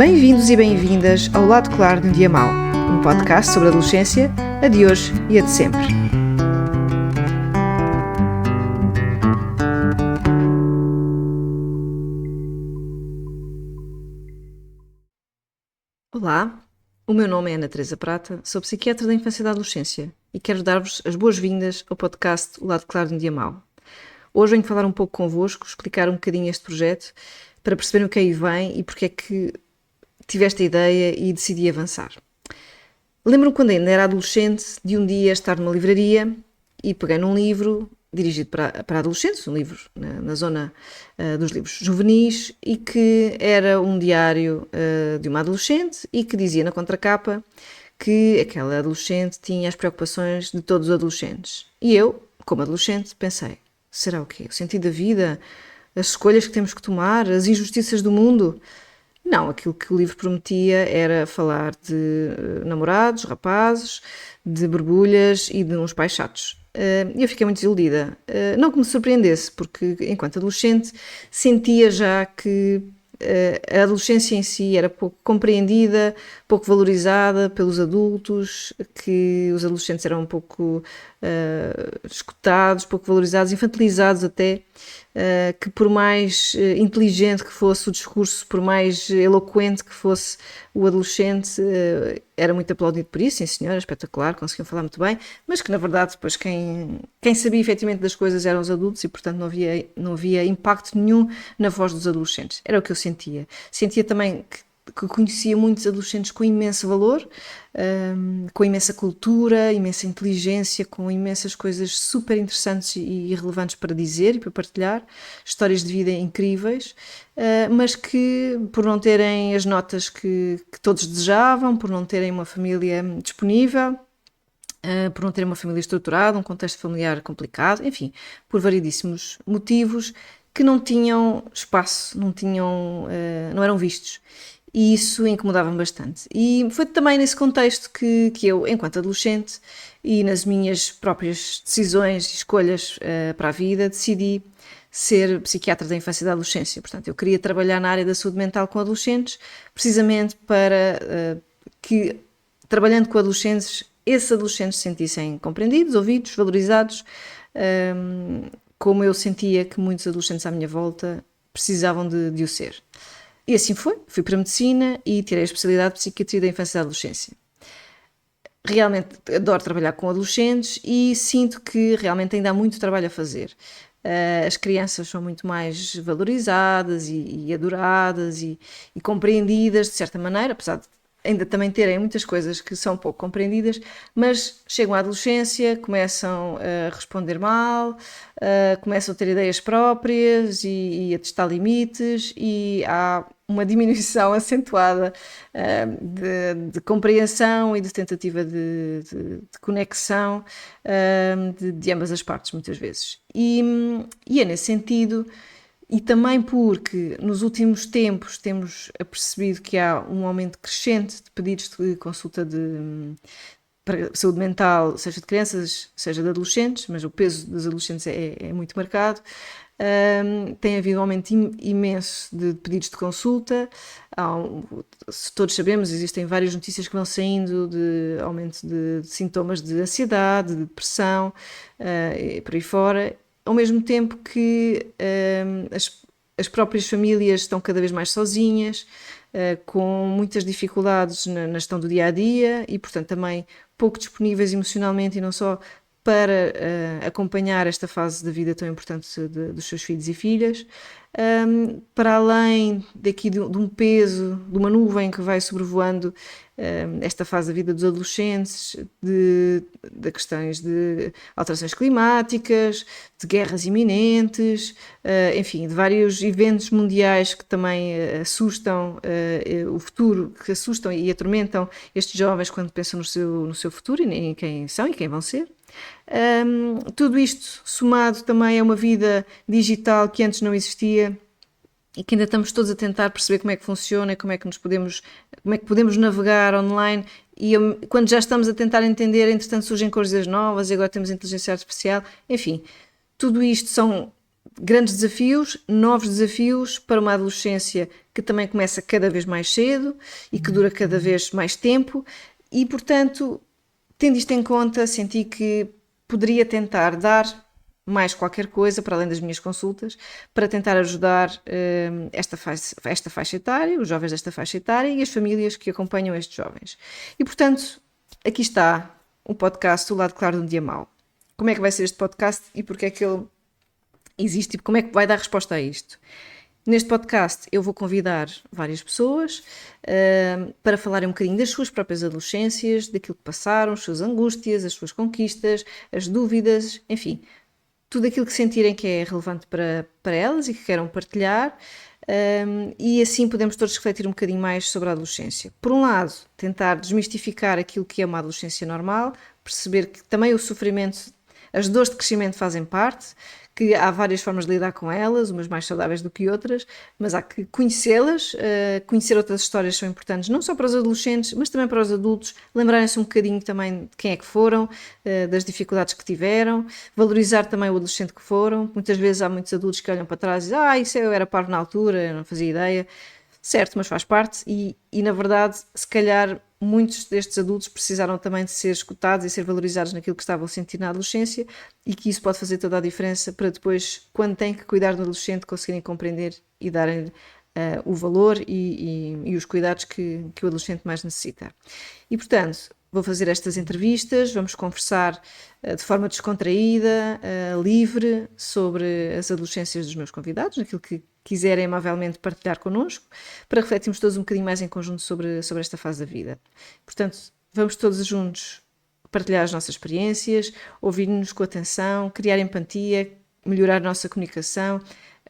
Bem-vindos e bem-vindas ao Lado Claro de um Dia Mau, um podcast sobre a adolescência, a de hoje e a de sempre. Olá, o meu nome é Ana Teresa Prata, sou psiquiatra da infância e da adolescência e quero dar-vos as boas-vindas ao podcast O Lado Claro de um Dia Mau. Hoje venho falar um pouco convosco, explicar um bocadinho este projeto para perceberem o que aí vem e porque é que tive esta ideia e decidi avançar. Lembro-me quando ainda era adolescente de um dia estar numa livraria e peguei num livro dirigido para adolescentes, um livro na zona dos livros juvenis e que era um diário de uma adolescente e que dizia na contracapa que aquela adolescente tinha as preocupações de todos os adolescentes. E eu, como adolescente, pensei, será o quê? O sentido da vida? As escolhas que temos que tomar? As injustiças do mundo? Não, aquilo que o livro prometia era falar de namorados, rapazes, de borbulhas e de uns pais chatos. E eu fiquei muito desiludida. Não que me surpreendesse, porque enquanto adolescente sentia já que a adolescência em si era pouco compreendida, pouco valorizada pelos adultos, que os adolescentes eram um pouco escutados, pouco valorizados, infantilizados até, que por mais inteligente que fosse o discurso, por mais eloquente que fosse o adolescente, era muito aplaudido por isso, sim senhora, espetacular, conseguiam falar muito bem, mas que na verdade depois quem sabia efetivamente das coisas eram os adultos e portanto não havia impacto nenhum na voz dos adolescentes. Era o que eu sentia. Sentia também que conhecia muitos adolescentes com imenso valor, com imensa cultura, imensa inteligência, com imensas coisas super interessantes e relevantes para dizer e para partilhar, histórias de vida incríveis, mas que por não terem as notas que todos desejavam, por não terem uma família disponível, por não terem uma família estruturada, um contexto familiar complicado, enfim, por variedíssimos motivos que não tinham espaço, não eram vistos. E isso incomodava-me bastante. E foi também nesse contexto que eu, enquanto adolescente, e nas minhas próprias decisões e escolhas para a vida, decidi ser psiquiatra da infância e da adolescência. Portanto, eu queria trabalhar na área da saúde mental com adolescentes, precisamente para que, trabalhando com adolescentes, esses adolescentes se sentissem compreendidos, ouvidos, valorizados, como eu sentia que muitos adolescentes à minha volta precisavam de o ser. E assim foi, fui para a medicina e tirei a especialidade de psiquiatria da infância e da adolescência. Realmente adoro trabalhar com adolescentes e sinto que realmente ainda há muito trabalho a fazer. As crianças são muito mais valorizadas e adoradas e compreendidas de certa maneira, apesar de ainda também terem muitas coisas que são pouco compreendidas, mas chegam à adolescência, começam a responder mal, começam a ter ideias próprias e a testar limites e há uma diminuição acentuada de compreensão e de tentativa de conexão de ambas as partes, muitas vezes. E é nesse sentido. E também porque nos últimos tempos temos apercebido que há um aumento crescente de pedidos de consulta para saúde mental, seja de crianças, seja de adolescentes, mas o peso dos adolescentes é muito marcado. Tem havido um aumento imenso de pedidos de consulta. Se todos sabemos, existem várias notícias que vão saindo de aumento de sintomas de ansiedade, de depressão, e por aí fora. Ao mesmo tempo que as próprias famílias estão cada vez mais sozinhas, com muitas dificuldades na gestão do dia-a-dia e, portanto, também pouco disponíveis emocionalmente e não só para acompanhar esta fase da vida tão importante dos seus filhos e filhas, para além daqui de um peso, de uma nuvem que vai sobrevoando esta fase da vida dos adolescentes, de questões de alterações climáticas, de guerras iminentes, enfim, de vários eventos mundiais que também assustam o futuro, que assustam e atormentam estes jovens quando pensam no seu futuro e em quem são e quem vão ser. Tudo isto somado também a uma vida digital que antes não existia e que ainda estamos todos a tentar perceber como é que funciona, como é que podemos navegar online e quando já estamos a tentar entender, entretanto surgem coisas novas e agora temos inteligência artificial, enfim, tudo isto são grandes desafios, novos desafios para uma adolescência que também começa cada vez mais cedo e que dura cada vez mais tempo e, portanto, tendo isto em conta, senti que poderia tentar dar mais qualquer coisa, para além das minhas consultas, para tentar ajudar esta faixa etária, os jovens desta faixa etária e as famílias que acompanham estes jovens. E, portanto, aqui está o podcast O Lado Claro de um Dia Mau. Como é que vai ser este podcast e porque é que ele existe e como é que vai dar resposta a isto? Neste podcast eu vou convidar várias pessoas para falarem um bocadinho das suas próprias adolescências, daquilo que passaram, as suas angústias, as suas conquistas, as dúvidas, enfim, tudo aquilo que sentirem que é relevante para elas e que queiram partilhar, e assim podemos todos refletir um bocadinho mais sobre a adolescência. Por um lado, tentar desmistificar aquilo que é uma adolescência normal, perceber que também o sofrimento, as dores de crescimento fazem parte, que há várias formas de lidar com elas, umas mais saudáveis do que outras, mas há que conhecê-las, conhecer outras histórias são importantes, não só para os adolescentes, mas também para os adultos, lembrarem-se um bocadinho também de quem é que foram, das dificuldades que tiveram, valorizar também o adolescente que foram. Muitas vezes há muitos adultos que olham para trás e dizem, isso eu era parvo na altura, eu não fazia ideia. Certo, mas faz parte e na verdade, se calhar muitos destes adultos precisaram também de ser escutados e ser valorizados naquilo que estavam a sentir na adolescência e que isso pode fazer toda a diferença para depois, quando têm que cuidar do adolescente, conseguirem compreender e darem o valor e os cuidados que o adolescente mais necessita. E portanto, vou fazer estas entrevistas, vamos conversar de forma descontraída, livre, sobre as adolescências dos meus convidados, aquilo que quiserem amavelmente partilhar connosco, para refletirmos todos um bocadinho mais em conjunto sobre esta fase da vida. Portanto, vamos todos juntos partilhar as nossas experiências, ouvir-nos com atenção, criar empatia, melhorar a nossa comunicação,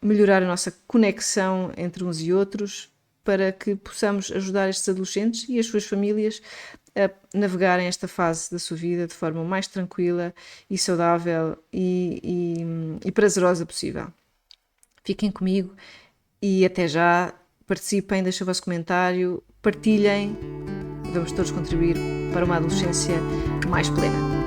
melhorar a nossa conexão entre uns e outros, para que possamos ajudar estes adolescentes e as suas famílias a navegarem esta fase da sua vida de forma mais tranquila e saudável e prazerosa possível. Fiquem comigo e até já, participem, deixem o vosso comentário, partilhem, vamos todos contribuir para uma adolescência mais plena.